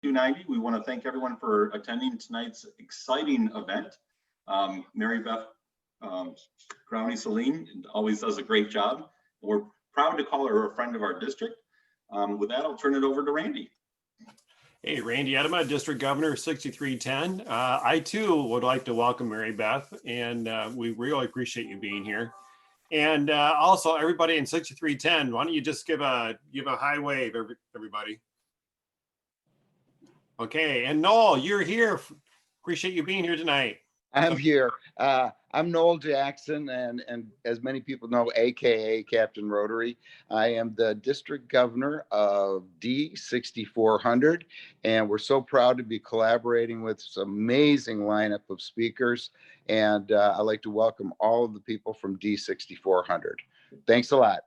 290. We want to thank everyone for attending tonight's exciting event. Mary Beth Growney Selene always does a great job. We're proud to call her a friend of our district. With that, I'll turn it over to Randy. Hey, Randy Edema, District Governor 6310. I too would like to welcome Mary Beth, and we really appreciate you being here. And also everybody in 6310, why don't you just give a high wave, everybody. Okay, and Noel, you're here. Appreciate you being here tonight. I'm here. I'm Noel Jackson, and as many people know, AKA Captain Rotary. I am the district governor of D6400, and we're so proud to be collaborating with this amazing lineup of speakers. And I'd like to welcome all of the people from D6400. Thanks a lot.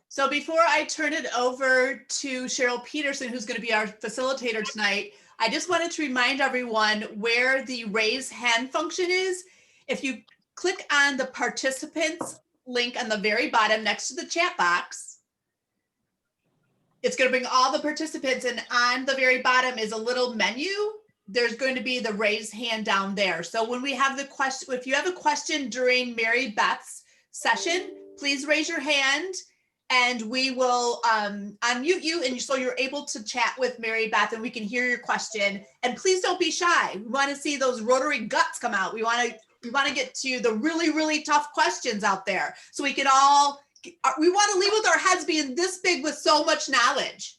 So before I turn it over to Cheryl Peterson, who's going to be our facilitator tonight, I just wanted to remind everyone where the raise hand function is. If you click on the participants link on the very bottom next to the chat box, it's going to bring all the participants, and on the very bottom is a little menu. There's going to be the raise hand down there. So when we have the question, if you have a question during Mary Beth's session, please raise your hand and we will unmute you, and so you're able to chat with Mary Beth and we can hear your question. And please don't be shy. We want to see those Rotary guts come out. We want to get to the really, really tough questions out there, so we can all, we want to leave with our heads being this big with so much knowledge.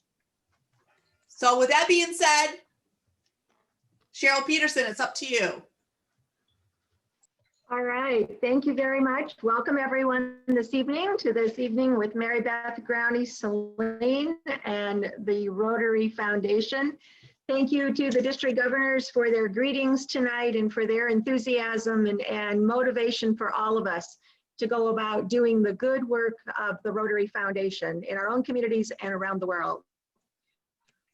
So with that being said, Cheryl Peterson, it's up to you. All right, thank you very much. Welcome everyone this evening to This Evening with Mary Beth Growney Selene and the Rotary Foundation. Thank you to the district governors for their greetings tonight and for their enthusiasm and motivation for all of us to go about doing the good work of the Rotary Foundation in our own communities and around the world.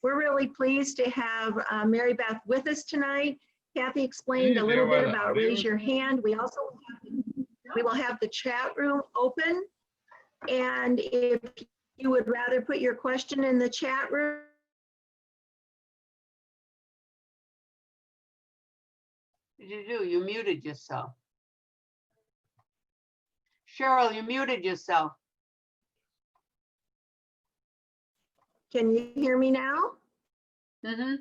We're really pleased to have Mary Beth with us tonight. Kathy explained a little bit about raise your hand. We will have the chat room open. And if you would rather put your question in the chat room. What did you do? You muted yourself. Cheryl, you muted yourself. Can you hear me now? Mm-hmm.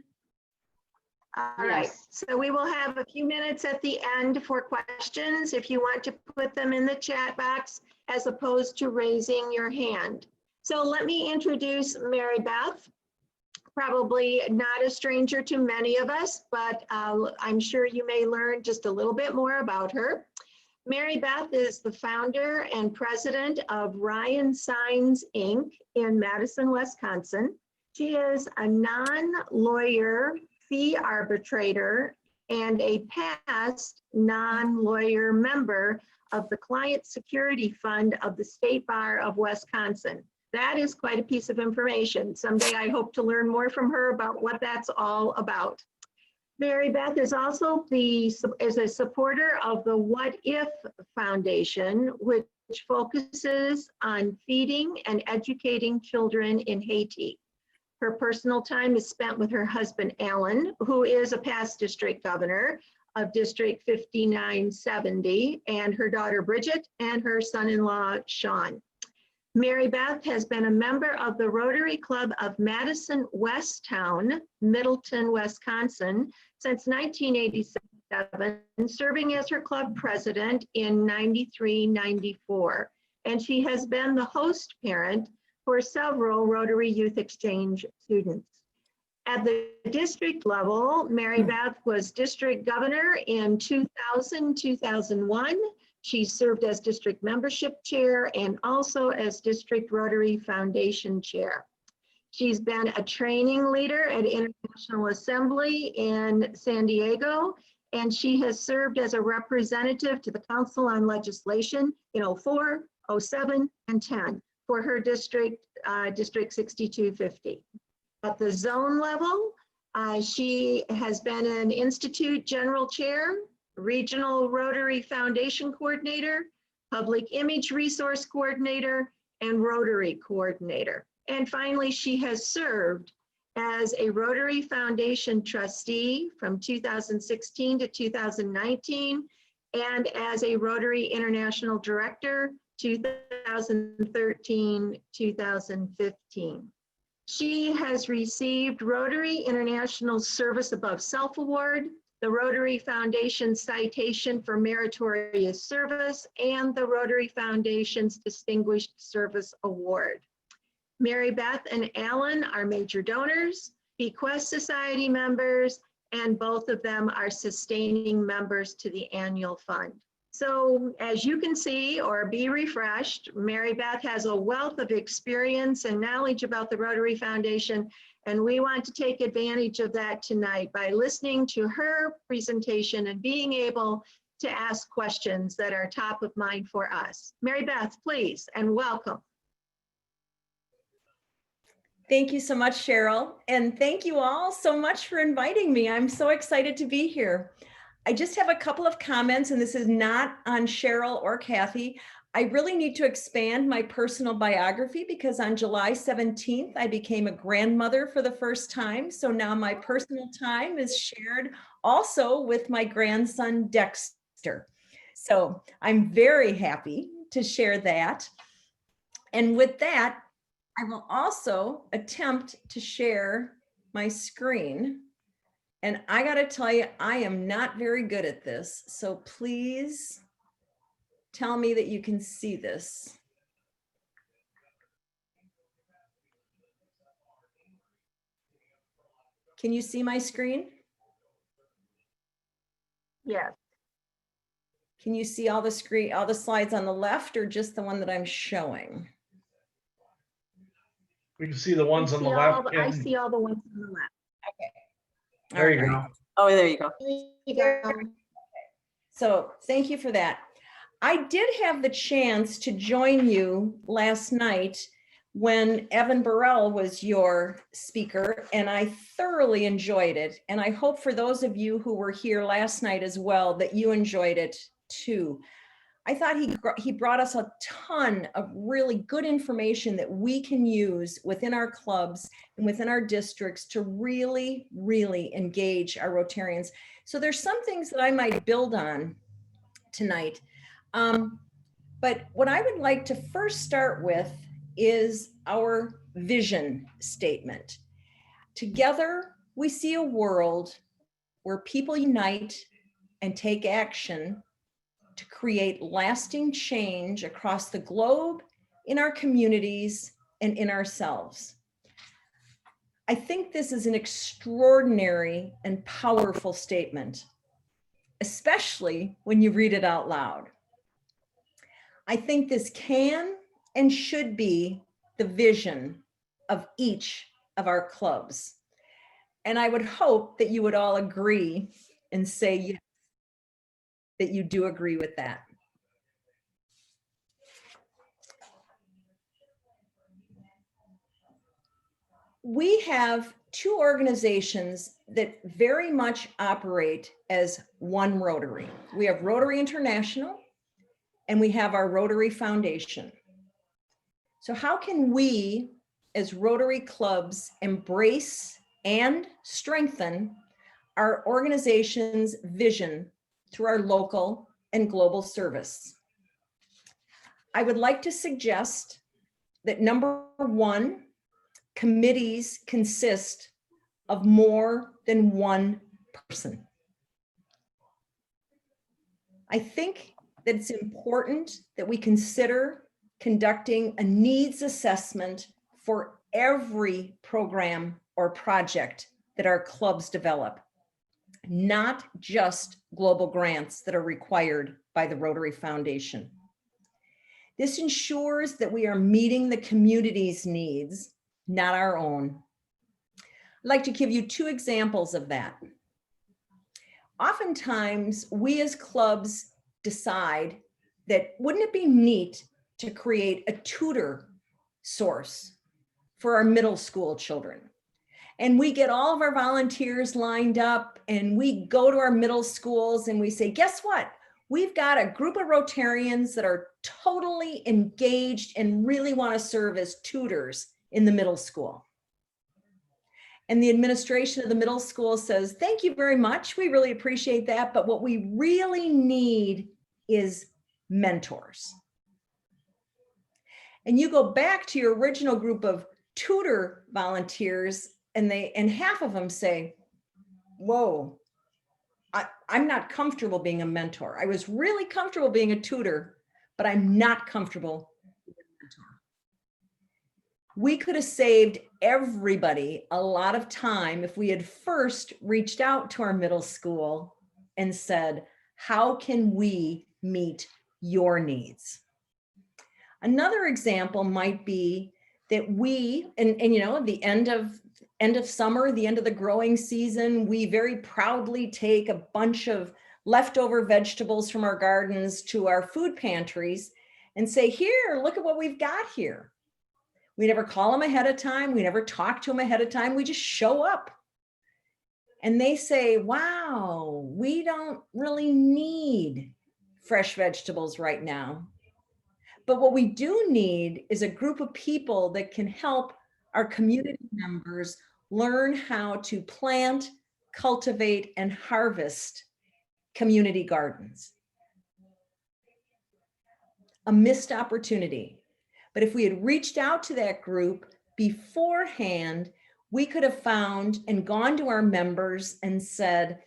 All right, so we will have a few minutes at the end for questions if you want to put them in the chat box as opposed to raising your hand. So let me introduce Mary Beth, probably not a stranger to many of us, but I'm sure you may learn just a little bit more about her. Mary Beth is the founder and president of Ryan Signs, Inc. in Madison, Wisconsin. She is a non-lawyer fee arbitrator and a past non-lawyer member of the Client Security Fund of the State Bar of Wisconsin. That is quite a piece of information. Someday I hope to learn more from her about what that's all about. Mary Beth is also a supporter of the What If Foundation, which focuses on feeding and educating children in Haiti. Her personal time is spent with her husband, Alan, who is a past district governor of District 5970, and her daughter, Bridget, and her son-in-law, Sean. Mary Beth has been a member of the Rotary Club of Madison Westtown, Middleton, Wisconsin, since 1987, serving as her club president in 93-94. And she has been the host parent for several Rotary Youth Exchange students. At the district level, Mary Beth was district governor in 2000-2001. She served as district membership chair and also as district Rotary Foundation chair. She's been a training leader at International Assembly in San Diego, and she has served as a representative to the Council on Legislation in 04, 07, and 10 for her district, District 6250. At the zone level, she has been an Institute General Chair, Regional Rotary Foundation Coordinator, Public Image Resource Coordinator, and Rotary Coordinator. And finally, she has served as a Rotary Foundation trustee from 2016 to 2019, and as a Rotary International Director 2013-2015. She has received Rotary International Service Above Self Award, the Rotary Foundation Citation for Meritorious Service, and the Rotary Foundation's Distinguished Service Award. Mary Beth and Alan are major donors, Bequest Society members, and both of them are sustaining members to the annual fund. So as you can see or be refreshed, Mary Beth has a wealth of experience and knowledge about the Rotary Foundation, and we want to take advantage of that tonight by listening to her presentation and being able to ask questions that are top of mind for us. Mary Beth, please, and welcome. Thank you so much, Cheryl. And thank you all so much for inviting me. I'm so excited to be here. I just have a couple of comments, and this is not on Cheryl or Kathy. I really need to expand my personal biography because on July 17th, I became a grandmother for the first time. So now my personal time is shared also with my grandson, Dexter. So I'm very happy to share that. And with that, I will also attempt to share my screen. And I got to tell you, I am not very good at this. So please tell me that you can see this. Can you see my screen? Yes. Can you see all the slides on the left, or just the one that I'm showing? We can see the ones on the left. I see all the ones on the left. There you go. Oh, there you go. There you go. So thank you for that. I did have the chance to join you last night when Evan Burrell was your speaker, and I thoroughly enjoyed it. And I hope for those of you who were here last night as well, that you enjoyed it too. I thought he brought us a ton of really good information that we can use within our clubs and within our districts to really, really engage our Rotarians. So there's some things that I might build on tonight. But what I would like to first start with is our vision statement. Together, we see a world where people unite and take action to create lasting change across the globe, in our communities, and in ourselves. I think this is an extraordinary and powerful statement, especially when you read it out loud. I think this can and should be the vision of each of our clubs. And I would hope that you would all agree and say yes, that you do agree with that. We have two organizations that very much operate as one Rotary. We have Rotary International and we have our Rotary Foundation. So how can we as Rotary clubs embrace and strengthen our organization's vision through our local and global service? I would like to suggest that number one, committees consist of more than one person. I think that it's important that we consider conducting a needs assessment for every program or project that our clubs develop, not just global grants that are required by the Rotary Foundation. This ensures that we are meeting the community's needs, not our own. I'd like to give you two examples of that. Oftentimes, we as clubs decide that wouldn't it be neat to create a tutor source for our middle school children? And we get all of our volunteers lined up and we go to our middle schools and we say, guess what? We've got a group of Rotarians that are totally engaged and really want to serve as tutors in the middle school. And the administration of the middle school says, thank you very much. We really appreciate that. But what we really need is mentors. And you go back to your original group of tutor volunteers and half of them say, whoa, I'm not comfortable being a mentor. I was really comfortable being a tutor, but I'm not comfortable being a mentor. We could have saved everybody a lot of time if we had first reached out to our middle school and said, how can we meet your needs? Another example might be that we, and you know, at the end of summer, the end of the growing season, we very proudly take a bunch of leftover vegetables from our gardens to our food pantries and say, here, look at what we've got here. We never call them ahead of time. We never talk to them ahead of time. We just show up. And they say, wow, we don't really need fresh vegetables right now. But what we do need is a group of people that can help our community members learn how to plant, cultivate, and harvest community gardens. A missed opportunity. But if we had reached out to that group beforehand, we could have found and gone to our members and said,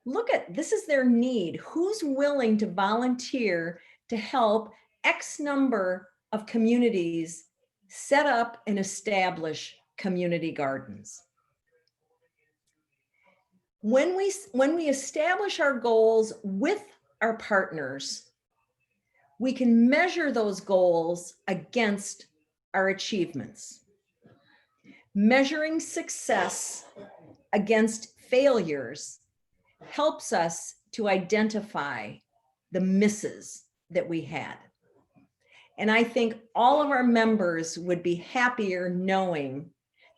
look at, this is their need. Who's willing to volunteer to help X number of communities set up and establish community gardens? When we establish our goals with our partners, we can measure those goals against our achievements. Measuring success against failures helps us to identify the misses that we had. And I think all of our members would be happier knowing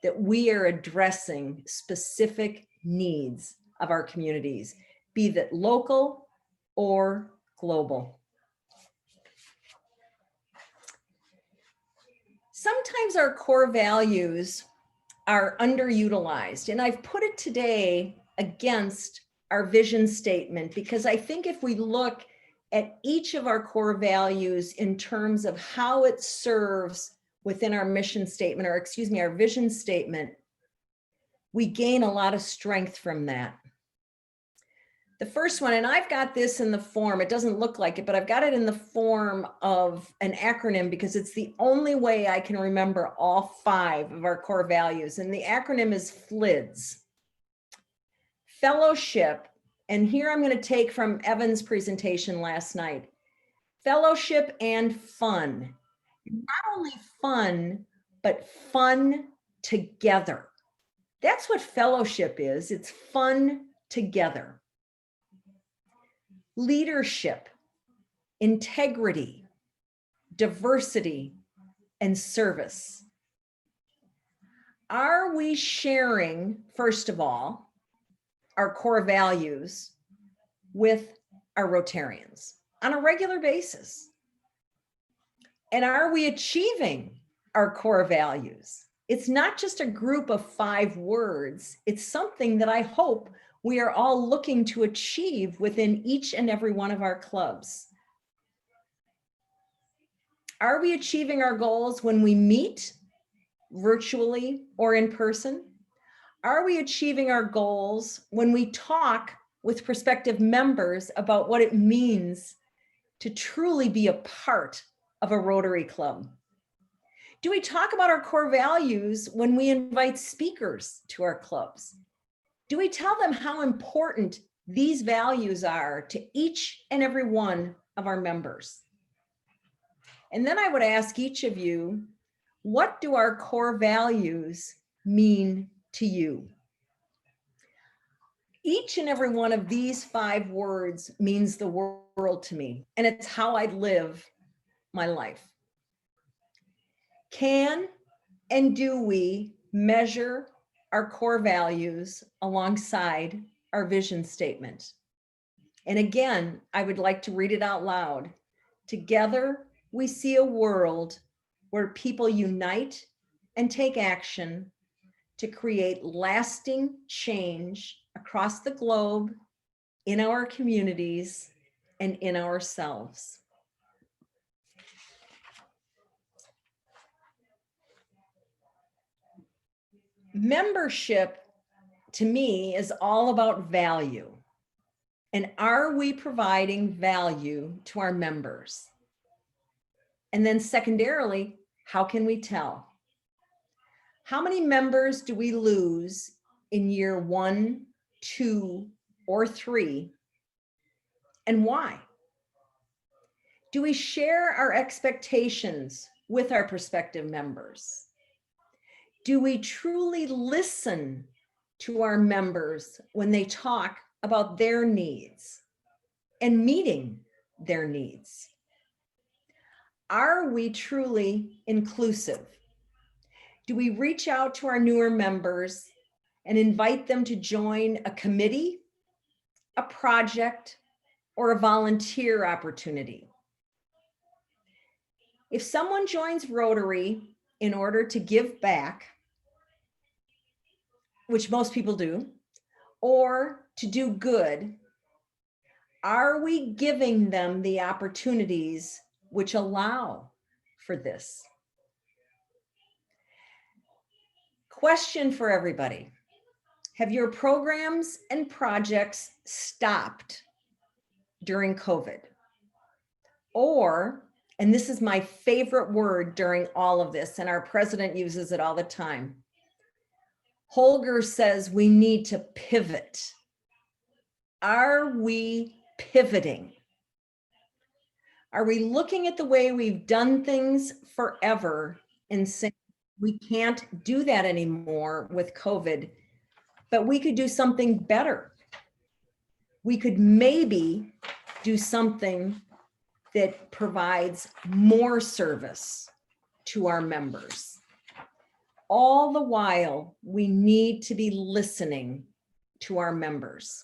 that we are addressing specific needs of our communities, be that local or global. Sometimes our core values are underutilized, and I've put it today against our vision statement because I think if we look at each of our core values in terms of how it serves within our mission statement, or excuse me, our vision statement, we gain a lot of strength from that. The first one, and I've got this in the form, it doesn't look like it, but I've got it in the form of an acronym because it's the only way I can remember all 5 of our core values. And the acronym is FLIDS. Fellowship, and here I'm going to take from Evan's presentation last night. Fellowship and fun. Not only fun, but fun together. That's what fellowship is. It's fun together. Leadership, integrity, diversity, and service. Are we sharing, first of all, our core values with our Rotarians on a regular basis? And are we achieving our core values? It's not just a group of 5 words. It's something that I hope we are all looking to achieve within each and every one of our clubs. Are we achieving our goals when we meet virtually or in person? Are we achieving our goals when we talk with prospective members about what it means to truly be a part of a Rotary Club? Do we talk about our core values when we invite speakers to our clubs? Do we tell them how important these values are to each and every one of our members? And then I would ask each of you, what do our core values mean to you? Each and every one of these 5 words means the world to me, and it's how I live my life. Can and do we measure our core values alongside our vision statement? And again, I would like to read it out loud. Together, we see a world where people unite and take action to create lasting change across the globe, in our communities, and in ourselves. Membership, to me, is all about value. And are we providing value to our members? And then secondarily, how can we tell? How many members do we lose in year 1, 2, or 3? And why? Do we share our expectations with our prospective members? Do we truly listen to our members when they talk about their needs and meeting their needs? Are we truly inclusive? Do we reach out to our newer members and invite them to join a committee, a project, or a volunteer opportunity? If someone joins Rotary in order to give back, which most people do, or to do good, are we giving them the opportunities which allow for this? Question for everybody. Have your programs and projects stopped during COVID? Or, and this is my favorite word during all of this, and our president uses it all the time, Holger says we need to pivot. Are we pivoting? Are we looking at the way we've done things forever and saying we can't do that anymore with COVID, but we could do something better? We could maybe do something that provides more service to our members. All the while, we need to be listening to our members.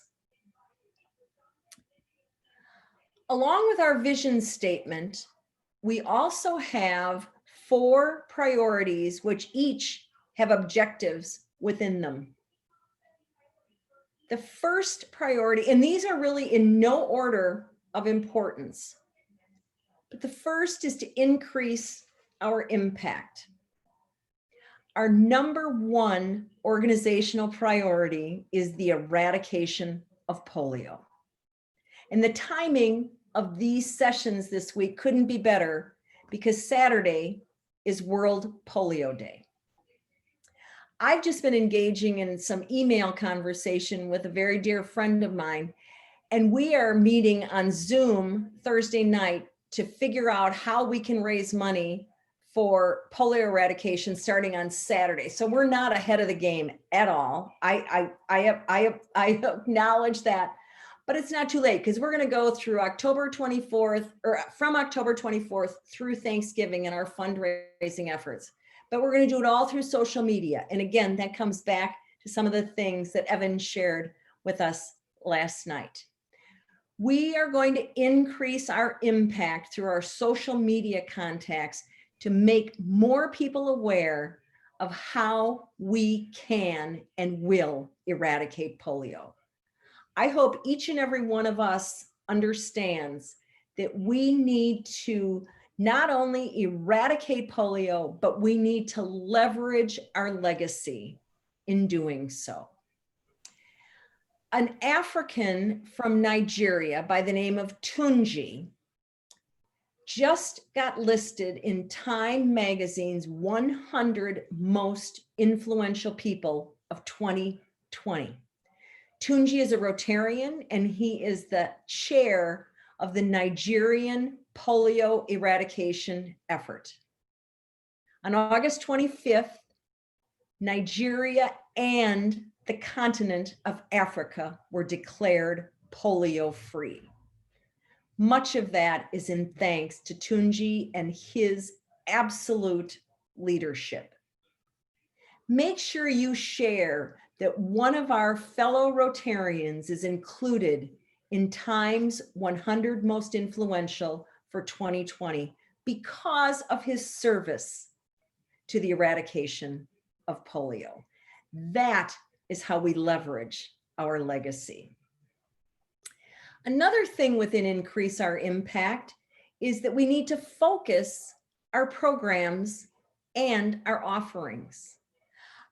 Along with our vision statement, we also have 4 priorities, which each have objectives within them. The first priority, and these are really in no order of importance, but the first is to increase our impact. Our number 1 organizational priority is the eradication of polio. And the timing of these sessions this week couldn't be better because Saturday is World Polio Day. I've just been engaging in some email conversation with a very dear friend of mine, and we are meeting on Zoom Thursday night to figure out how we can raise money for polio eradication starting on Saturday. So we're not ahead of the game at all. I acknowledge that, but it's not too late because we're going to go through October 24th, or from October 24th through Thanksgiving in our fundraising efforts. But we're going to do it all through social media. And again, that comes back to some of the things that Evan shared with us last night. We are going to increase our impact through our social media contacts to make more people aware of how we can and will eradicate polio. I hope each and every one of us understands that we need to not only eradicate polio, but we need to leverage our legacy in doing so. An African from Nigeria by the name of Tunji just got listed in Time Magazine's 100 most influential people of 2020. Tunji is a Rotarian, and he is the chair of the Nigerian polio eradication effort. On August 25th, Nigeria and the continent of Africa were declared polio-free. Much of that is in thanks to Tunji and his absolute leadership. Make sure you share that one of our fellow Rotarians is included in Time's 100 Most Influential for 2020 because of his service to the eradication of polio. That is how we leverage our legacy. Another thing within Increase Our Impact is that we need to focus our programs and our offerings.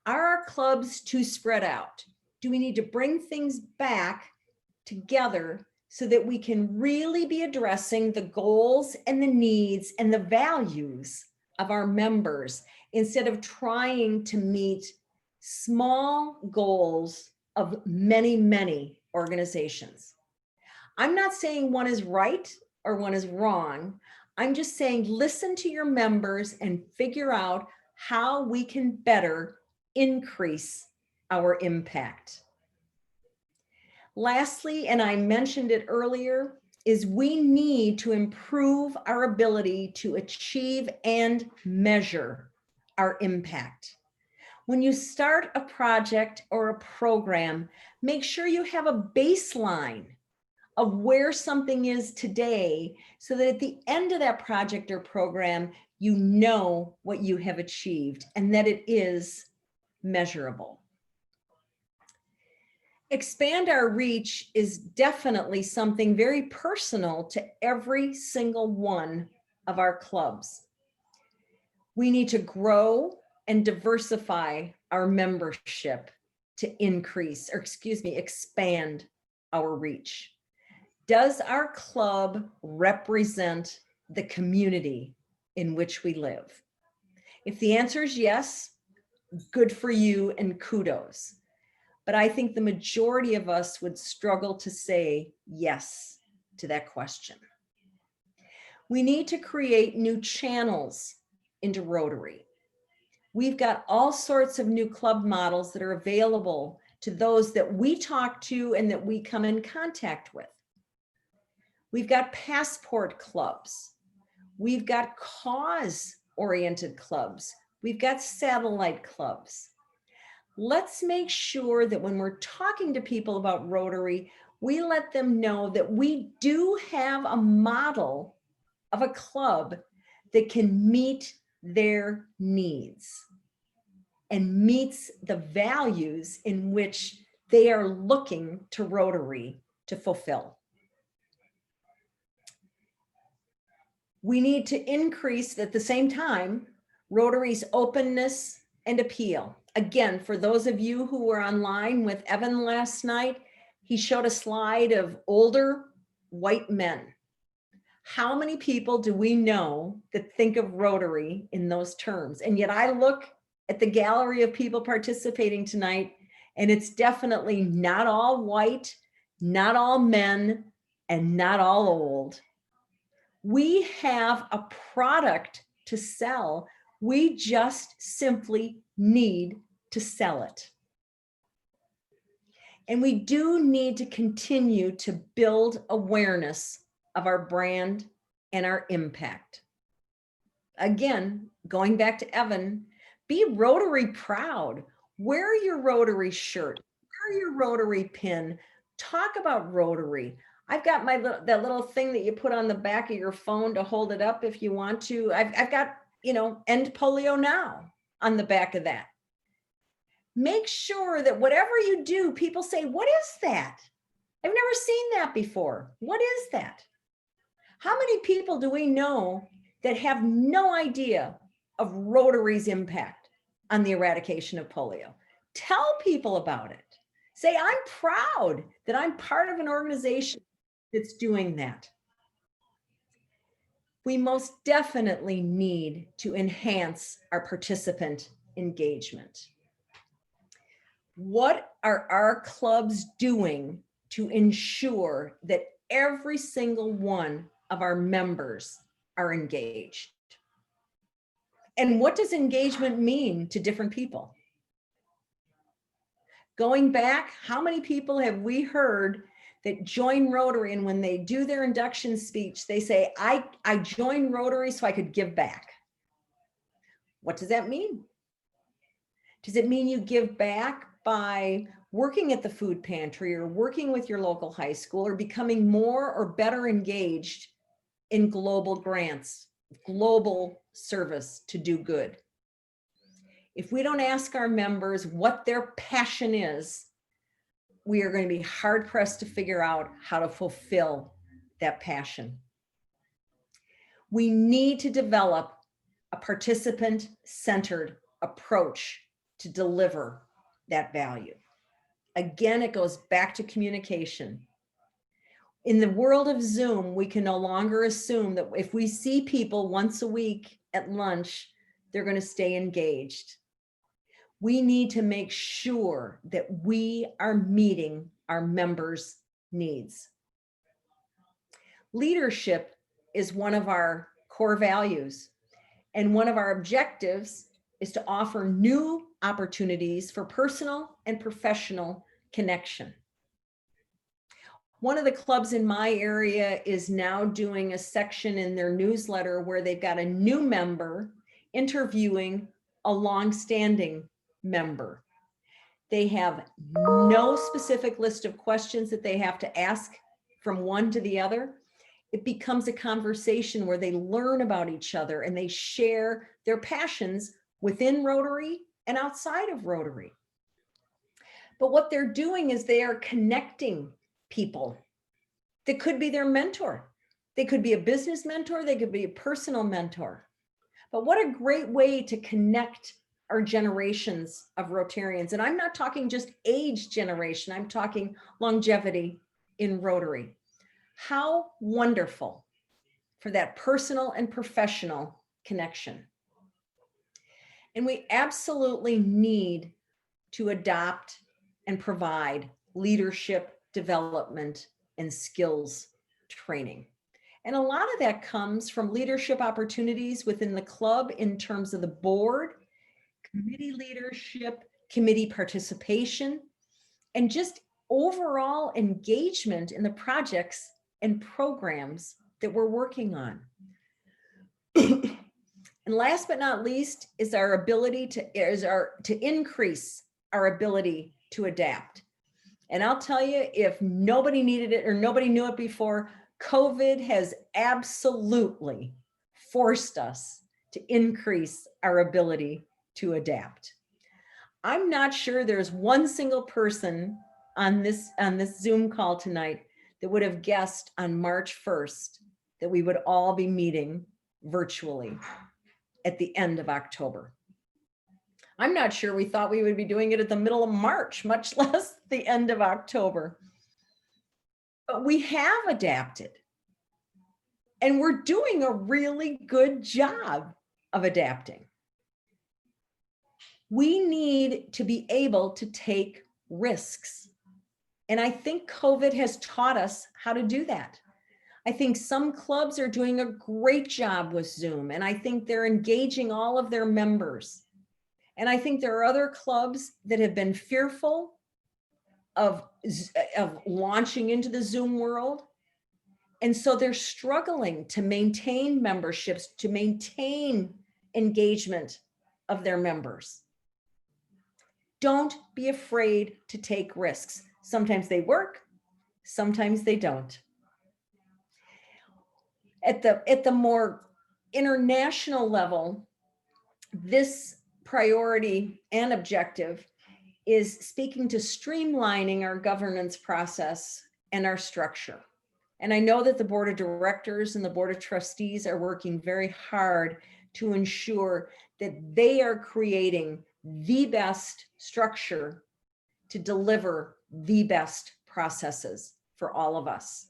Are our clubs too spread out? Do we need to bring things back together so that we can really be addressing the goals and the needs and the values of our members instead of trying to meet small goals of many, many organizations? I'm not saying one is right or one is wrong. I'm just saying, listen to your members and figure out how we can better increase our impact. Lastly, and I mentioned it earlier, is we need to improve our ability to achieve and measure our impact. When you start a project or a program, make sure you have a baseline of where something is today so that at the end of that project or program, you know what you have achieved and that it is measurable. Expand our reach is definitely something very personal to every single one of our clubs. We need to grow and diversify our membership to expand our reach. Does our club represent the community in which we live? If the answer is yes, good for you and kudos. But I think the majority of us would struggle to say yes to that question. We need to create new channels into Rotary. We've got all sorts of new club models that are available to those that we talk to and that we come in contact with. We've got passport clubs. We've got cause-oriented clubs. We've got satellite clubs. Let's make sure that when we're talking to people about Rotary, we let them know that we do have a model of a club that can meet their needs and meets the values in which they are looking to Rotary to fulfill. We need to increase at the same time Rotary's openness and appeal. Again, for those of you who were online with Evan last night, he showed a slide of older white men. How many people do we know that think of Rotary in those terms? And yet I look at the gallery of people participating tonight, and it's definitely not all white, not all men, and not all old. We have a product to sell. We just simply need to sell it. And we do need to continue to build awareness of our brand and our impact. Again, going back to Evan, be Rotary proud. Wear your Rotary shirt, wear your Rotary pin, talk about Rotary. I've got that little thing that you put on the back of your phone to hold it up if you want to. I've got, End Polio Now on the back of that. Make sure that whatever you do, people say, what is that? I've never seen that before. What is that? How many people do we know that have no idea of Rotary's impact on the eradication of polio? Tell people about it. Say, I'm proud that I'm part of an organization that's doing that. We most definitely need to enhance our participant engagement. What are our clubs doing to ensure that every single one of our members are engaged? And what does engagement mean to different people? Going back, how many people have we heard that join Rotary, and when they do their induction speech, they say, I joined Rotary so I could give back? What does that mean? Does it mean you give back by working at the food pantry or working with your local high school or becoming more or better engaged in global grants, global service to do good? If we don't ask our members what their passion is, we are going to be hard pressed to figure out how to fulfill that passion. We need to develop a participant-centered approach to deliver that value. Again, it goes back to communication. In the world of Zoom, we can no longer assume that if we see people once a week at lunch, they're going to stay engaged. We need to make sure that we are meeting our members' needs. Leadership is one of our core values, and one of our objectives is to offer new opportunities for personal and professional connection. One of the clubs in my area is now doing a section in their newsletter where they've got a new member interviewing a longstanding member. They have no specific list of questions that they have to ask from one to the other. It becomes a conversation where they learn about each other and they share their passions within Rotary and outside of Rotary. But what they're doing is they are connecting people that could be their mentor. They could be a business mentor, they could be a personal mentor. But what a great way to connect our generations of Rotarians. And I'm not talking just age generation, I'm talking longevity in Rotary. How wonderful for that personal and professional connection. And we absolutely need to adopt and provide leadership development and skills training. And a lot of that comes from leadership opportunities within the club in terms of the board, committee leadership, committee participation, and just overall engagement in the projects and programs that we're working on. And last but not least is our ability to increase our ability to adapt. And I'll tell you, if nobody needed it or nobody knew it before, COVID has absolutely forced us to increase our ability to adapt. I'm not sure there's one single person on this Zoom call tonight that would have guessed on March 1st that we would all be meeting virtually at the end of October. I'm not sure we thought we would be doing it at the middle of March, much less the end of October. But we have adapted. And we're doing a really good job of adapting. We need to be able to take risks. And I think COVID has taught us how to do that. I think some clubs are doing a great job with Zoom, and I think they're engaging all of their members. And I think there are other clubs that have been fearful of launching into the Zoom world. And so they're struggling to maintain memberships, to maintain engagement of their members. Don't be afraid to take risks. Sometimes they work, sometimes they don't. At the more international level, this priority and objective is speaking to streamlining our governance process and our structure. And I know that the board of directors and the board of trustees are working very hard to ensure that they are creating the best structure to deliver the best processes for all of us.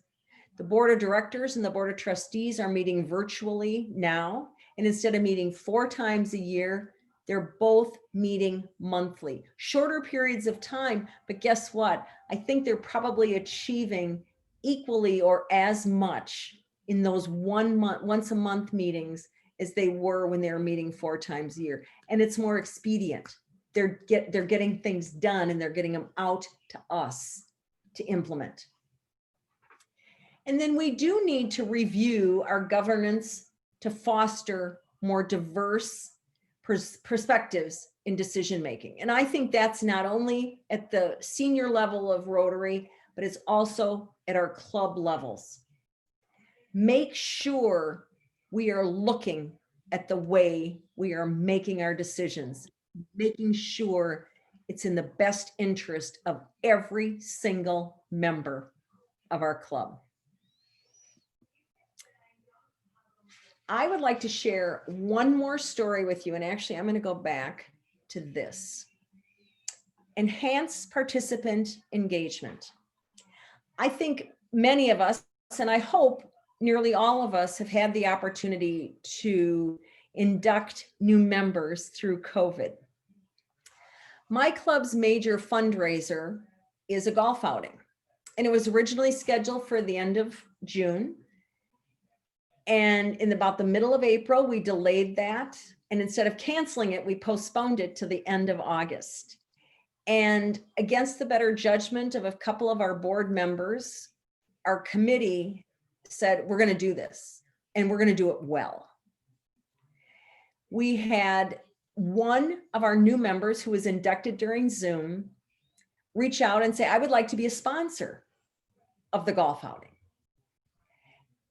The board of directors and the board of trustees are meeting virtually now, and instead of meeting 4 times a year, they're both meeting monthly, shorter periods of time, but guess what? I think they're probably achieving equally or as much in those once a month meetings as they were when they were meeting 4 times a year. And it's more expedient. They're getting things done and they're getting them out to us to implement. And then we do need to review our governance to foster more diverse perspectives in decision making. And I think that's not only at the senior level of Rotary, but it's also at our club levels. Make sure we are looking at the way we are making our decisions. making sure it's in the best interest of every single member of our club. I would like to share one more story with you, and actually I'm going to go back to this. Enhance participant engagement. I think many of us, and I hope nearly all of us, have had the opportunity to induct new members through COVID. My club's major fundraiser is a golf outing, and it was originally scheduled for the end of June. And in about the middle of April, we delayed that. And instead of canceling it, we postponed it to the end of August. And against the better judgment of a couple of our board members, our committee said, we're going to do this, and we're going to do it well. We had one of our new members who was inducted during Zoom reach out and say, I would like to be a sponsor of the golf outing.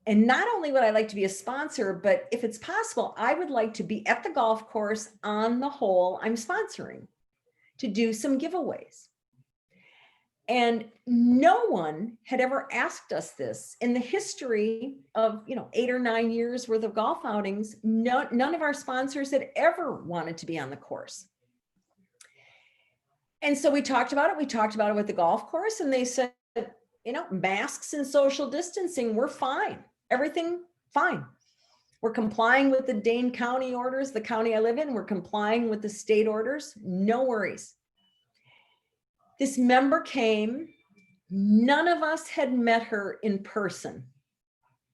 And not only would I like to be a sponsor, but if it's possible, I would like to be at the golf course on the hole I'm sponsoring to do some giveaways. And no one had ever asked us this in the history of 8 or 9 years worth of golf outings. None of our sponsors had ever wanted to be on the course. And so we talked about it. We talked about it with the golf course, and they said, masks and social distancing, we're fine. Everything fine. We're complying with the Dane County orders, the county I live in. We're complying with the state orders. No worries. This member came. None of us had met her in person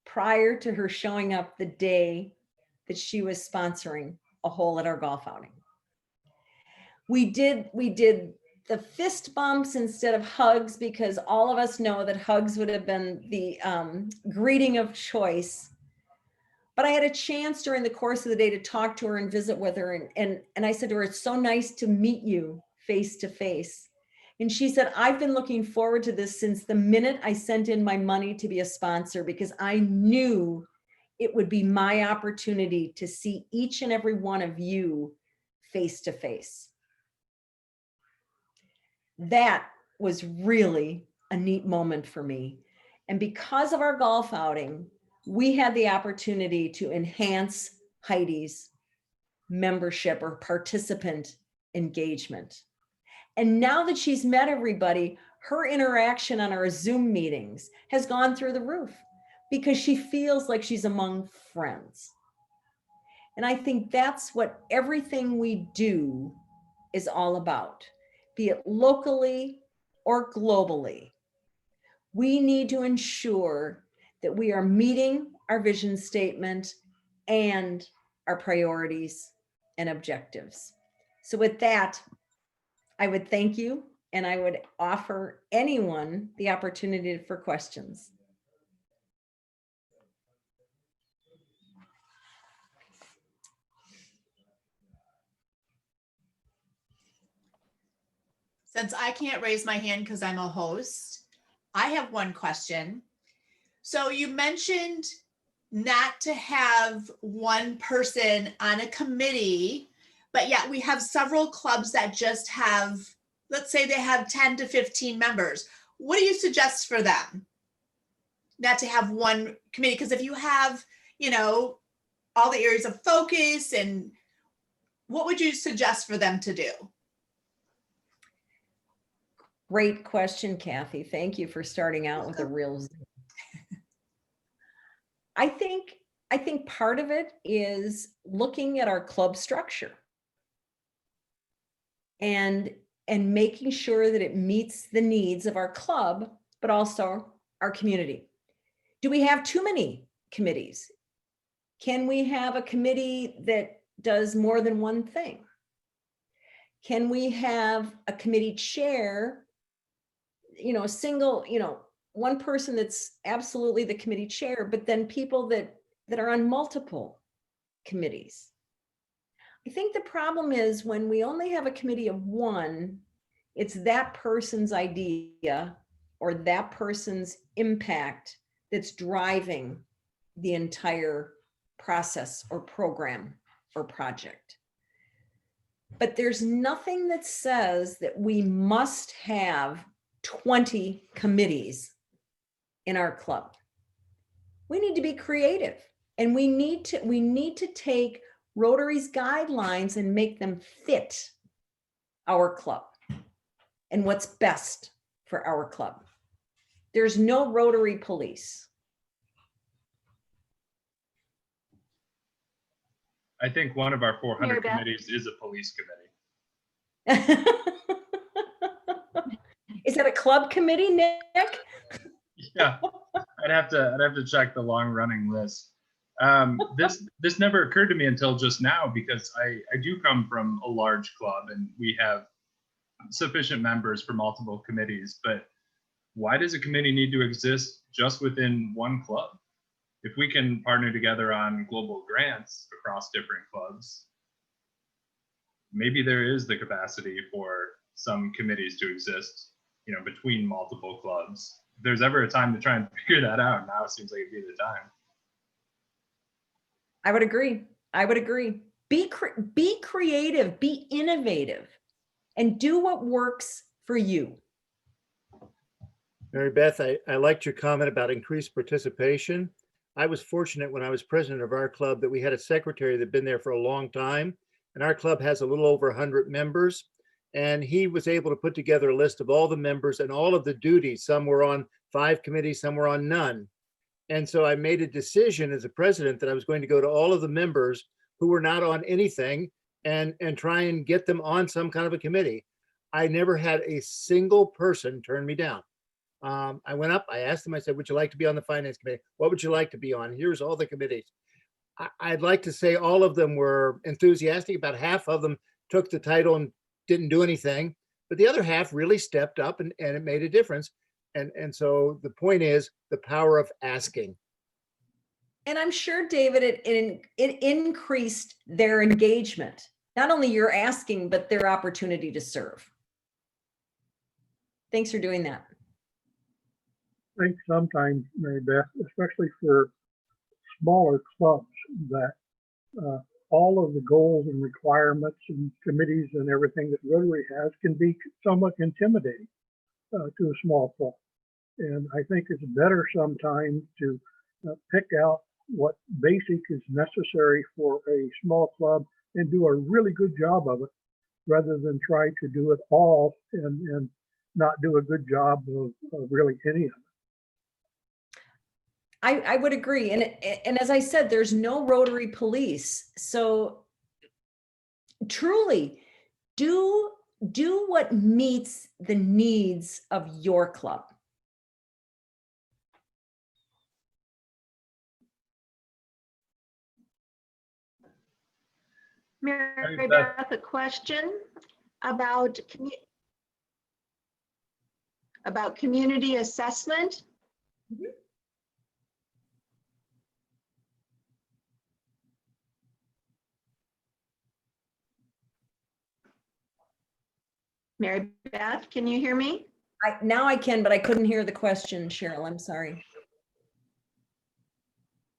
prior to her showing up the day that she was sponsoring a hole at our golf outing. We did the fist bumps instead of hugs, because all of us know that hugs would have been the greeting of choice. But I had a chance during the course of the day to talk to her and visit with her. And I said to her, it's so nice to meet you face to face. And she said, I've been looking forward to this since the minute I sent in my money to be a sponsor, because I knew it would be my opportunity to see each and every one of you face to face. That was really a neat moment for me. And because of our golf outing, we had the opportunity to enhance Heidi's membership or participant engagement. And now that she's met everybody, her interaction on our Zoom meetings has gone through the roof because she feels like she's among friends. And I think that's what everything we do is all about, be it locally or globally. We need to ensure that we are meeting our vision statement and our priorities and objectives. So with that, I would thank you, and I would offer anyone the opportunity for questions. Since I can't raise my hand because I'm a host, I have one question. So you mentioned not to have one person on a committee, but yet we have several clubs that just have, let's say they have 10 to 15 members. What do you suggest for them? Not to have one committee, because if you have, all the areas of focus, and what would you suggest for them to do? Great question, Kathy. Thank you for starting out with a real. I think part of it is looking at our club structure and making sure that it meets the needs of our club, but also our community. Do we have too many committees? Can we have a committee that does more than one thing? Can we have a committee chair, a single, one person that's absolutely the committee chair, but then people that are on multiple committees? I think the problem is when we only have a committee of one, it's that person's idea or that person's impact that's driving the entire process or program or project. but there's nothing that says that we must have 20 committees in our club. We need to be creative, and we need to take Rotary's guidelines and make them fit our club and what's best for our club. There's no Rotary police. I think one of our 400 Mary Beth? committees is a police committee. Is that a club committee, Nick? Yeah, I'd have to check the long running list. This never occurred to me until just now, because I do come from a large club and we have sufficient members for multiple committees, but why does a committee need to exist just within one club? If we can partner together on global grants across different clubs, maybe there is the capacity for some committees to exist, between multiple clubs. If there's ever a time to try and figure that out, now seems like it'd be the time. I would agree. Be creative, be innovative, and do what works for you. Mary Beth, I liked your comment about increased participation. I was fortunate when I was president of our club that we had a secretary that'd been there for a long time, and our club has a little over 100 members. And he was able to put together a list of all the members and all of the duties. Some were on 5 committees, some were on none. And so I made a decision as a president that I was going to go to all of the members who were not on anything and try and get them on some kind of a committee. I never had a single person turn me down. I went up, I asked them, I said, would you like to be on the finance committee? What would you like to be on? Here's all the committees. I'd like to say all of them were enthusiastic. About half of them took the title and didn't do anything, but the other half really stepped up and it made a difference. And so the point is the power of asking. And I'm sure, David, it increased their engagement. Not only your asking, but their opportunity to serve. Thanks for doing that. I think sometimes, Mary Beth, especially for smaller clubs, that all of the goals and requirements and committees and everything that Rotary has can be somewhat intimidating to a small club. And I think it's better sometimes to pick out what basic is necessary for a small club and do a really good job of it, rather than try to do it all and not do a good job of really any of it. I would agree. And as I said, there's no Rotary police. So truly do what meets the needs of your club. Mary Beth, a question about community assessment. Mm-hmm. Mary Beth, can you hear me? Now I can, but I couldn't hear the question, Cheryl. I'm sorry.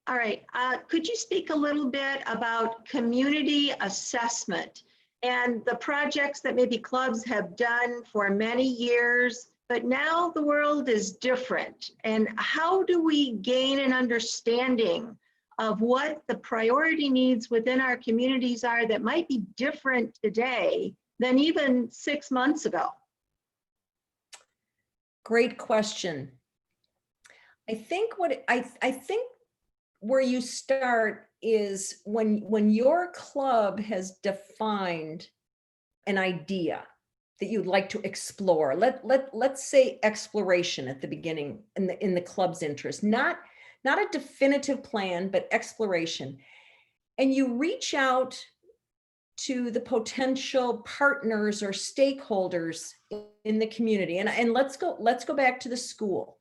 All right. Could you speak a little bit about community assessment and the projects that maybe clubs have done for many years, but now the world is different? And how do we gain an understanding of what the priority needs within our communities are that might be different today than even 6 months ago? Great question. I think where you start is when your club has defined an idea that you'd like to explore. Let's say exploration at the beginning in the club's interest, not a definitive plan, but exploration. And you reach out to the potential partners or stakeholders in the community. And let's go back to the school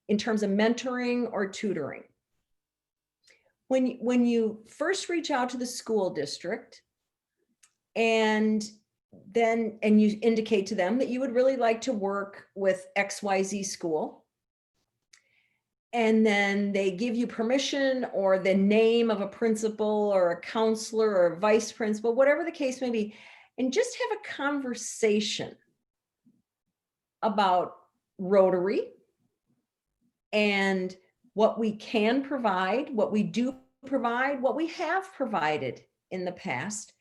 in terms of mentoring or tutoring. When you first reach out to the school district and you indicate to them that you would really like to work with XYZ school, and then they give you permission or the name of a principal or a counselor or a vice principal, whatever the case may be, and just have a conversation about Rotary and what we can provide, what we do provide, what we have provided in the past,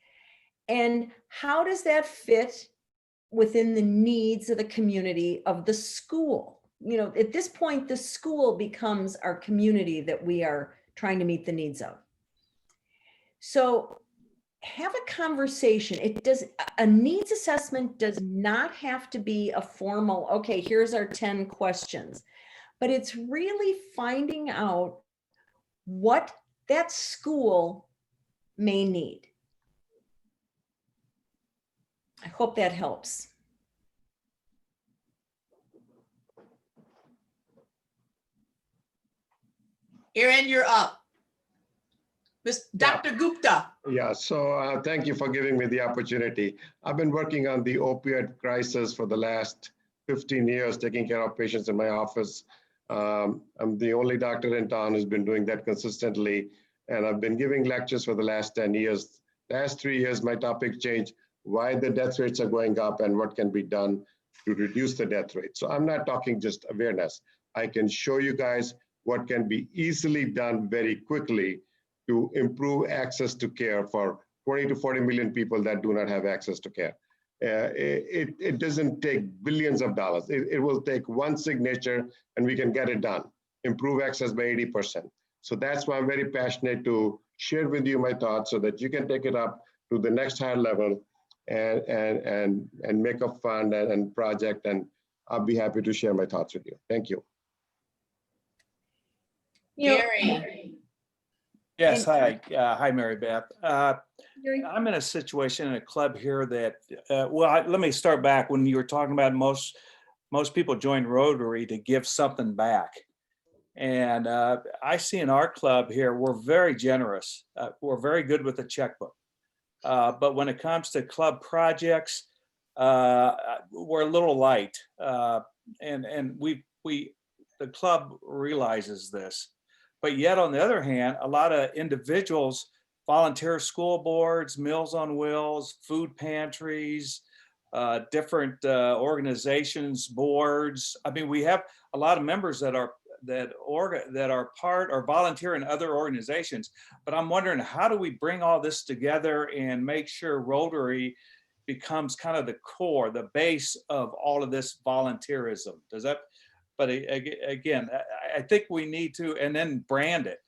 and how does that fit within the needs of the community of the school. You know, at this point, the school becomes our community that we are trying to meet the needs of. So have a conversation. A needs assessment does not have to be a formal, okay, here's our 10 questions, but it's really finding out what that school may need. I hope that helps. Aaron, you're up. Dr. Gupta. Yeah, so thank you for giving me the opportunity. I've been working on the opioid crisis for the last 15 years, taking care of patients in my office. I'm the only doctor in town who's been doing that consistently, and I've been giving lectures for the last 10 years. Last 3 years, my topic changed, why the death rates are going up and what can be done to reduce the death rate. So I'm not talking just awareness. I can show you guys what can be easily done very quickly to improve access to care for 20 to 40 million people that do not have access to care. It doesn't take billions of dollars. It will take one signature and we can get it done. Improve access by 80%. So that's why I'm very passionate to share with you my thoughts so that you can take it up to the next higher level and make a fund and project, and I'll be happy to share my thoughts with you. Thank you. Gary. Yes, hi. Hi, Mary Beth. I'm in a situation in a club here that, let me start back when you were talking about most people join Rotary to give something back. And I see in our club here, we're very generous. We're very good with the checkbook. But when it comes to club projects, we're a little light. And the club realizes this. But yet, on the other hand, a lot of individuals, volunteer school boards, Meals on Wheels, food pantries, different organizations, boards. I mean, we have a lot of members that are part or volunteer in other organizations. But I'm wondering, how do we bring all this together and make sure Rotary becomes kind of the core, the base of all of this volunteerism? But again, I think we need to, and then brand it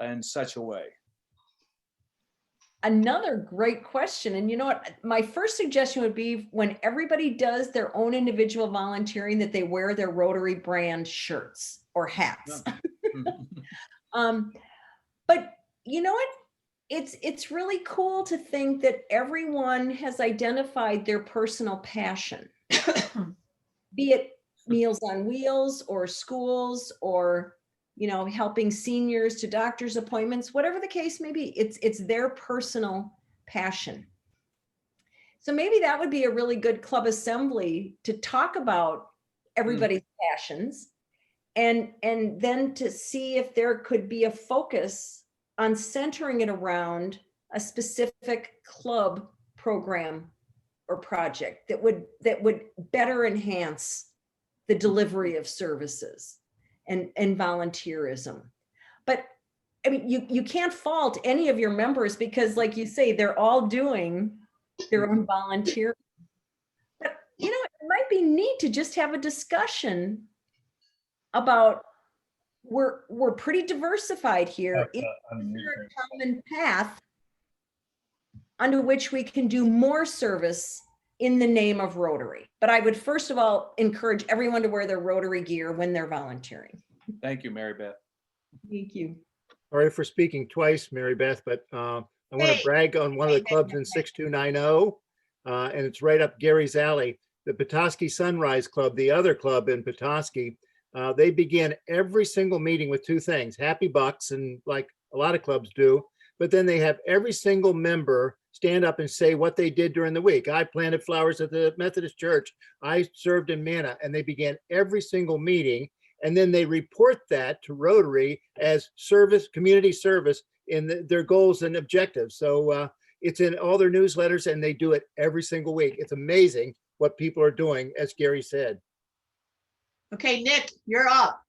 in such a way. Another great question. And you know what? My first suggestion would be when everybody does their own individual volunteering, that they wear their Rotary brand shirts or hats. But you know what? It's really cool to think that everyone has identified their personal passion, be it Meals on Wheels or schools or, you know, helping seniors to doctor's appointments, whatever the case may be, it's their personal passion. So maybe that would be a really good club assembly to talk about everybody's passions and then to see if there could be a focus on centering it around a specific club program or project that would better enhance the delivery of services and volunteerism. But I mean, you can't fault any of your members because, like you say, they're all doing their own volunteer. But you know, it might be neat to just have a discussion about we're pretty diversified here. Is there a common path under which we can do more service in the name of Rotary? But I would first of all encourage everyone to wear their Rotary gear when they're volunteering. Thank you, Mary Beth. Thank you. Sorry for speaking twice, Mary Beth, but I want to brag on one of the clubs in 6290, and it's right up Gary's alley, the Petoskey Sunrise Club, the other club in Petoskey. They begin every single meeting with two things: happy bucks, and like a lot of clubs do, but then they have every single member stand up and say what they did during the week. I planted flowers at the Methodist Church. I served in Manna, and they began every single meeting. And then they report that to Rotary as service, community service in their goals and objectives. So It's in all their newsletters and they do it every single week. It's amazing what people are doing, as Gary said. Okay, Nick, you're up.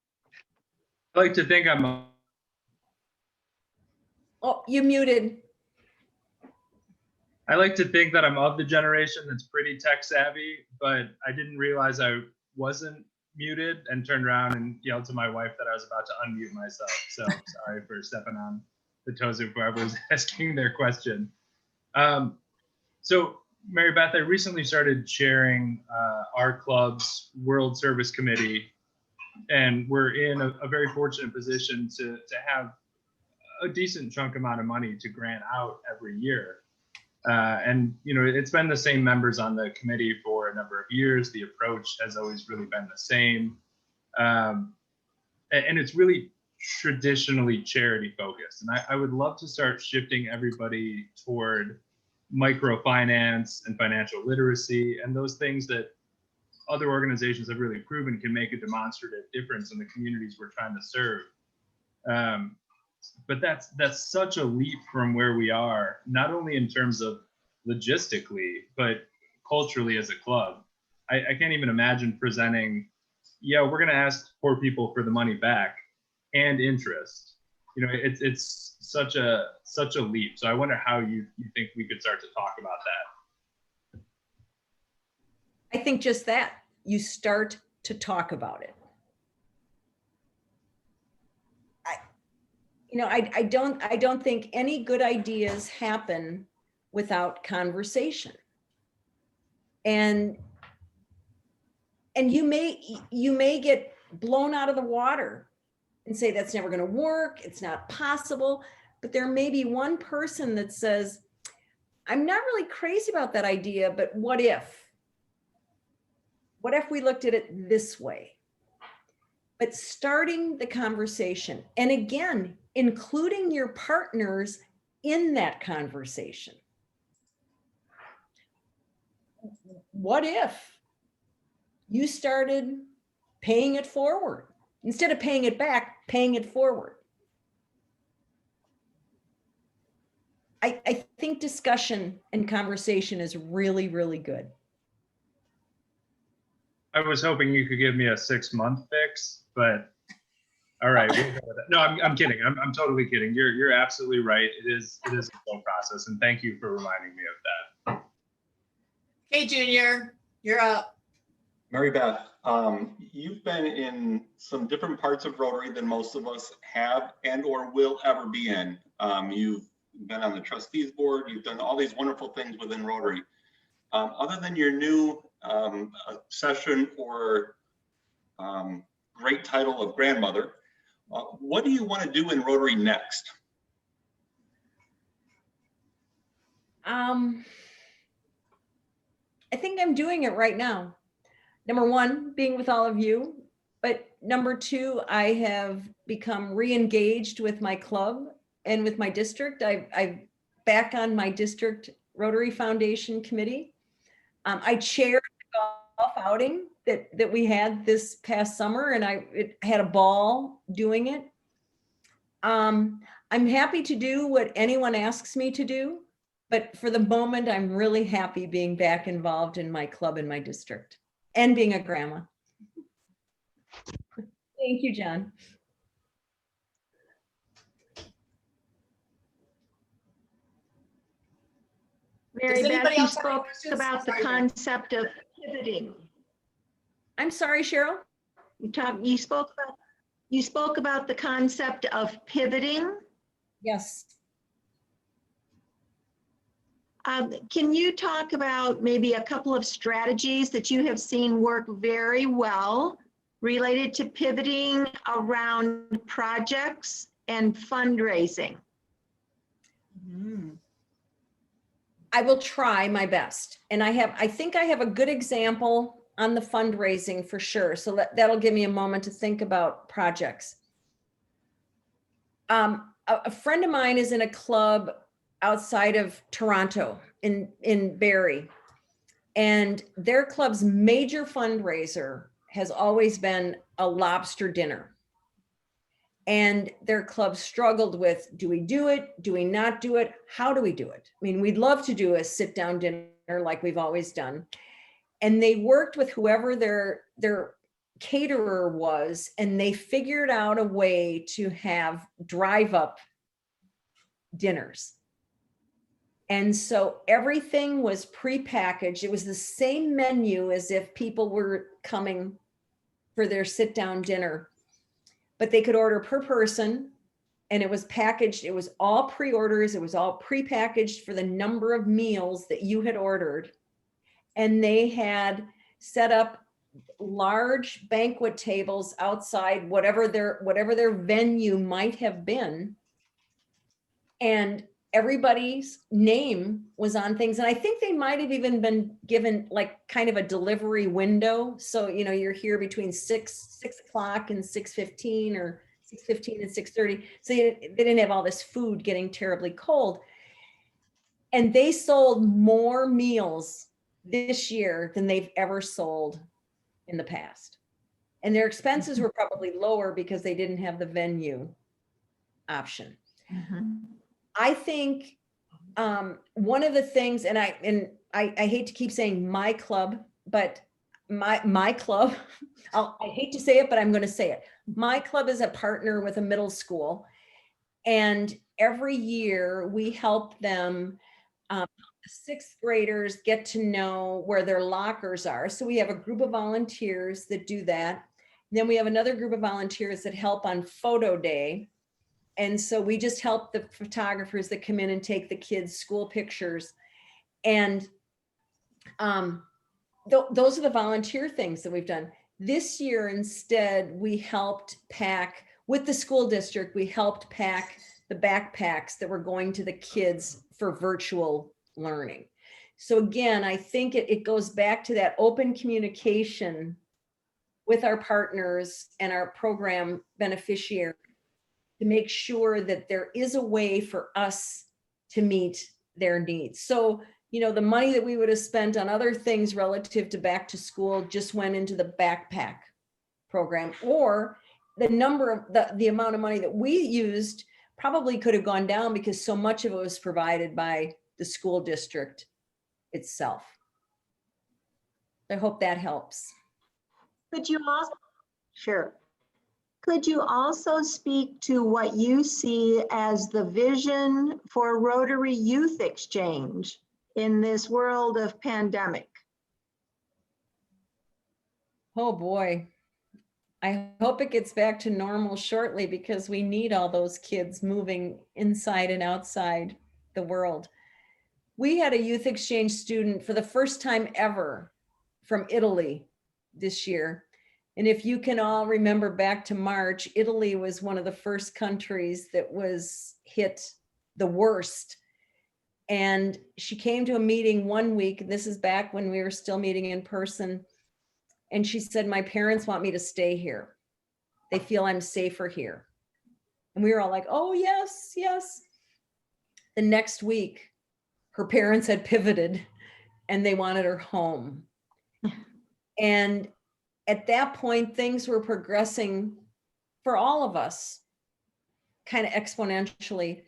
I like to think I'm Oh, you muted. I like to think that I'm of the generation that's pretty tech savvy, but I didn't realize I wasn't muted and turned around and yelled to my wife that I was about to unmute myself. So sorry for stepping on the toes of whoever was asking their question. So Mary Beth, I recently started chairing our club's World Service Committee, and we're in a very fortunate position to have a decent chunk amount of money to grant out every year. And you know, it's been the same members on the committee for a number of years. The approach has always really been the same. And it's really traditionally charity focused. And I would love to start shifting everybody toward microfinance and financial literacy and those things that other organizations have really proven can make a demonstrative difference in the communities we're trying to serve. But that's such a leap from where we are, not only in terms of logistically, but culturally as a club. I can't even imagine presenting, yeah, we're going to ask poor people for the money back and interest. You know, it's such a leap. So I wonder how you think we could start to talk about that. I think just that, you start to talk about it. I don't think any good ideas happen without conversation. And you may get blown out of the water and say that's never going to work, it's not possible, but there may be one person that says, I'm not really crazy about that idea, but what if? What if we looked at it this way? But starting the conversation, and again, including your partners in that conversation. What if you started paying it forward? Instead of paying it back, paying it forward. I think discussion and conversation is really, really good. I was hoping you could give me a 6-month fix, but all right. We'll go with that. No, I'm kidding. I'm totally kidding. You're absolutely right. It is a slow process, and thank you for reminding me of that. Hey, Junior, you're up. Mary Beth, you've been in some different parts of Rotary than most of us have and or will ever be in. You've been on the trustees board. You've done all these wonderful things within Rotary. Other than your new obsession or great title of grandmother, what do you want to do in Rotary next? I think I'm doing it right now. Number one, being with all of you, but number two, I have become re-engaged with my club and with my district. I'm back on my district Rotary Foundation committee. I chaired the golf outing that we had this past summer, and I had a ball doing it. I'm happy to do what anyone asks me to do, but for the moment, I'm really happy being back involved in my club in my district and being a grandma. Thank you, John. Mary Beth, anybody you else have any spoke questions? about the Sorry, Mary. concept of pivoting. I'm sorry, Cheryl. You spoke about the concept of pivoting. Yes. Can you talk about maybe a couple of strategies that you have seen work very well related to pivoting around projects and fundraising? I will try my best. And I think I have a good example on the fundraising for sure. So that'll give me a moment to think about projects. A friend of mine is in a club outside of Toronto in Barrie, and their club's major fundraiser has always been a lobster dinner. And their club struggled with, do we do it? Do we not do it? How do we do it? I mean, we'd love to do a sit down dinner like we've always done. And they worked with whoever their caterer was, and they figured out a way to have drive up dinners. And so everything was prepackaged. It was the same menu as if people were coming for their sit down dinner, but they could order per person, and it was packaged. It was all pre-orders. It was all prepackaged for the number of meals that you had ordered. And they had set up large banquet tables outside whatever their venue might have been. And everybody's name was on things. And I think they might have even been given like kind of a delivery window. So, you know, you're here between 6 o'clock and 6:15 or 6:15 and 6:30. So they didn't have all this food getting terribly cold. And they sold more meals this year than they've ever sold in the past. And their expenses were probably lower because they didn't have the venue option. I think one of the things, and I hate to keep saying my club, but my club, I hate to say it, but I'm going to say it. My club is a partner with a middle school, and every year we help them, sixth graders get to know where their lockers are. So we have a group of volunteers that do that. Then we have another group of volunteers that help on photo day. And so we just help the photographers that come in and take the kids' school pictures. And those are the volunteer things that we've done. This year, instead, we helped pack, with the school district, we helped pack the backpacks that were going to the kids for virtual learning. So again, I think it goes back to that open communication with our partners and our program beneficiaries to make sure that there is a way for us to meet their needs. So, you know, the money that we would have spent on other things relative to back to school just went into the backpack program, or the number of the amount of money that we used probably could have gone down because so much of it was provided by the school district itself. I hope that helps. Could you also, sure. Could you also speak to what you see as the vision for Rotary Youth Exchange in this world of pandemic? Oh boy. I hope it gets back to normal shortly because we need all those kids moving inside and outside the world. We had a youth exchange student for the first time ever from Italy this year. And if you can all remember back to March, Italy was one of the first countries that was hit the worst. And she came to a meeting one week, and this is back when we were still meeting in person. And she said, my parents want me to stay here. They feel I'm safer here. And we were all like, oh, yes, yes. The next week, her parents had pivoted and they wanted her home. And at that point, things were progressing for all of us kind of exponentially.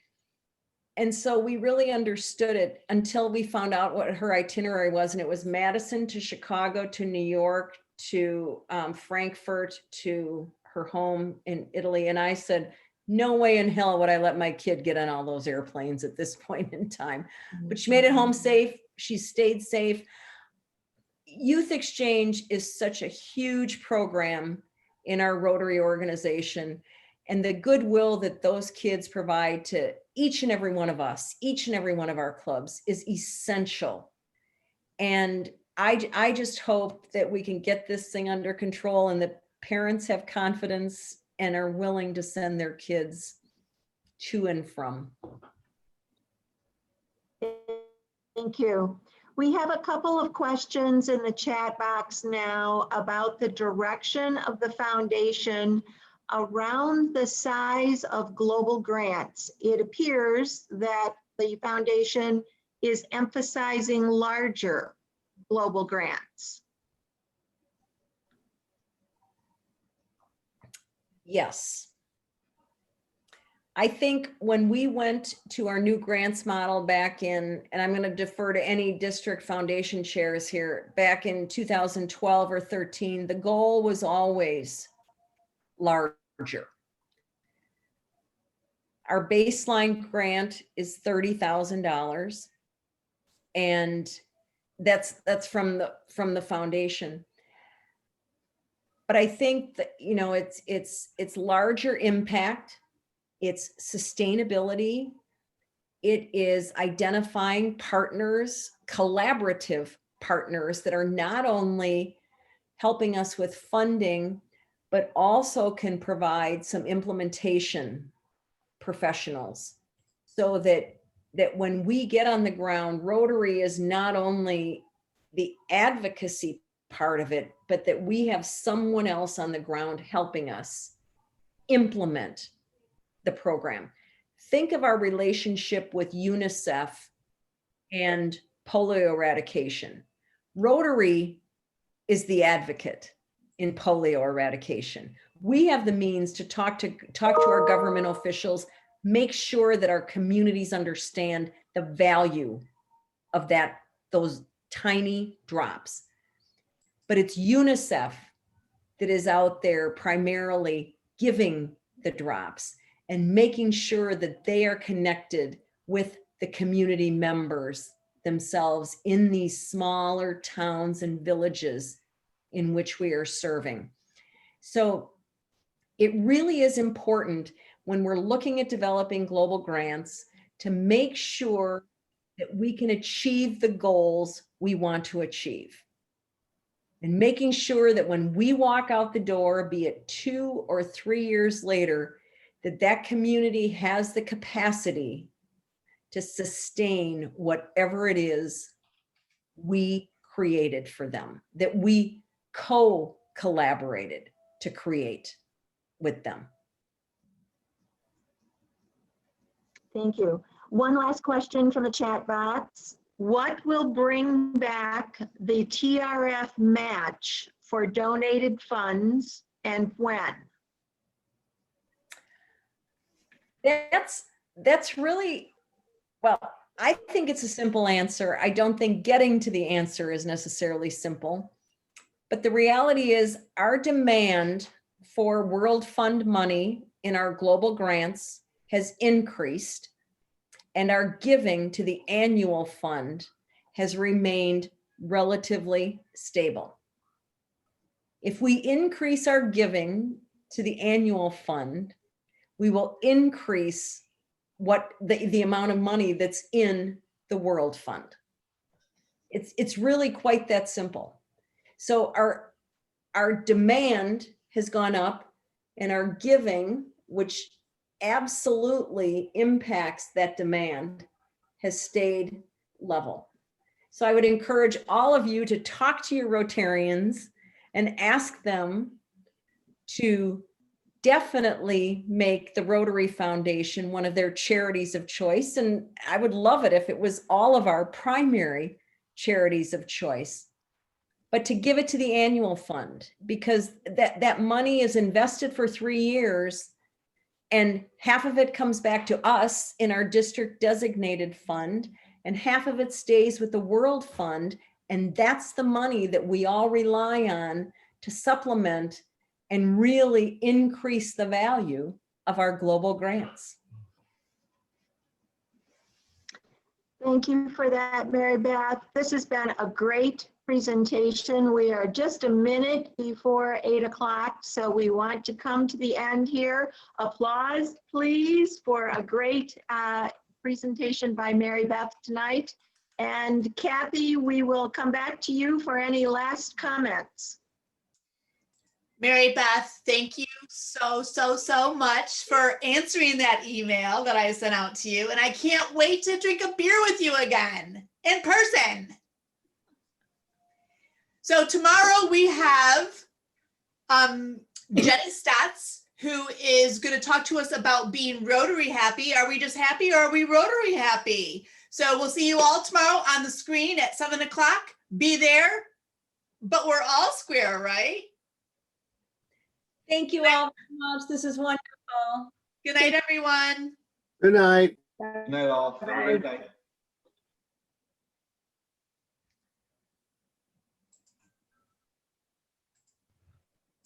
And so we really understood it until we found out what her itinerary was. And it was Madison to Chicago to New York to Frankfurt to her home in Italy. And I said, no way in hell would I let my kid get on all those airplanes at this point in time. But she made it home safe. She stayed safe. Youth Exchange is such a huge program in our Rotary organization, and the goodwill that those kids provide to each and every one of us, each and every one of our clubs is essential. And I just hope that we can get this thing under control and that parents have confidence and are willing to send their kids to and from. Thank you. We have a couple of questions in the chat box now about the direction of the foundation around the size of global grants. It appears that the foundation is emphasizing larger global grants. Yes. I think when we went to our new grants model back in, and I'm going to defer to any district foundation chairs here, back in 2012 or 13, the goal was always larger. Our baseline grant is $30,000, and that's from the foundation. But I think that, you know, it's larger impact, it's sustainability, it is identifying partners, collaborative partners that are not only helping us with funding, but also can provide some implementation professionals, so that when we get on the ground, Rotary is not only the advocacy part of it, but that we have someone else on the ground helping us implement the program. Think of our relationship with UNICEF and polio eradication. Rotary is the advocate in polio eradication. We have the means to talk to our government officials, make sure that our communities understand the value of those tiny drops. But it's UNICEF that is out there primarily giving the drops and making sure that they are connected with the community members themselves in these smaller towns and villages in which we are serving. So it really is important when we're looking at developing global grants to make sure that we can achieve the goals we want to achieve. And making sure that when we walk out the door, be it 2 or 3 years later, that community has the capacity to sustain whatever it is we created for them, that we co-collaborated to create with them. Thank you. One last question from the chat box. What will bring back the TRF match for donated funds and when? That's really, well, I think it's a simple answer. I don't think getting to the answer is necessarily simple. But the reality is our demand for World Fund money in our global grants has increased, and our giving to the annual fund has remained relatively stable. If we increase our giving to the annual fund, we will increase the amount of money that's in the World Fund. It's really quite that simple. So our demand has gone up, and our giving, which absolutely impacts that demand, has stayed level. So I would encourage all of you to talk to your Rotarians and ask them to definitely make the Rotary Foundation one of their charities of choice. And I would love it if it was all of our primary charities of choice, but to give it to the annual fund, because that money is invested for 3 years, and half of it comes back to us in our district designated fund, and half of it stays with the World Fund. And that's the money that we all rely on to supplement and really increase the value of our global grants. Thank you for that, Mary Beth. This has been a great presentation. We are just a minute before 8 o'clock, so we want to come to the end here. Applause, please, for a great presentation by Mary Beth tonight. And Kathy, we will come back to you for any last comments. Mary Beth, thank you so much for answering that email that I sent out to you. And I can't wait to drink a beer with you again in person. So tomorrow we have Jenny Stotz, who is going to talk to us about being Rotary happy. Are we just happy, or are we Rotary happy? So we'll see you all tomorrow on the screen at 7 o'clock. Be there, but we're all square, right? Thank you all very much. This is wonderful. Good night, everyone. Good night. Good night all. Have a great night.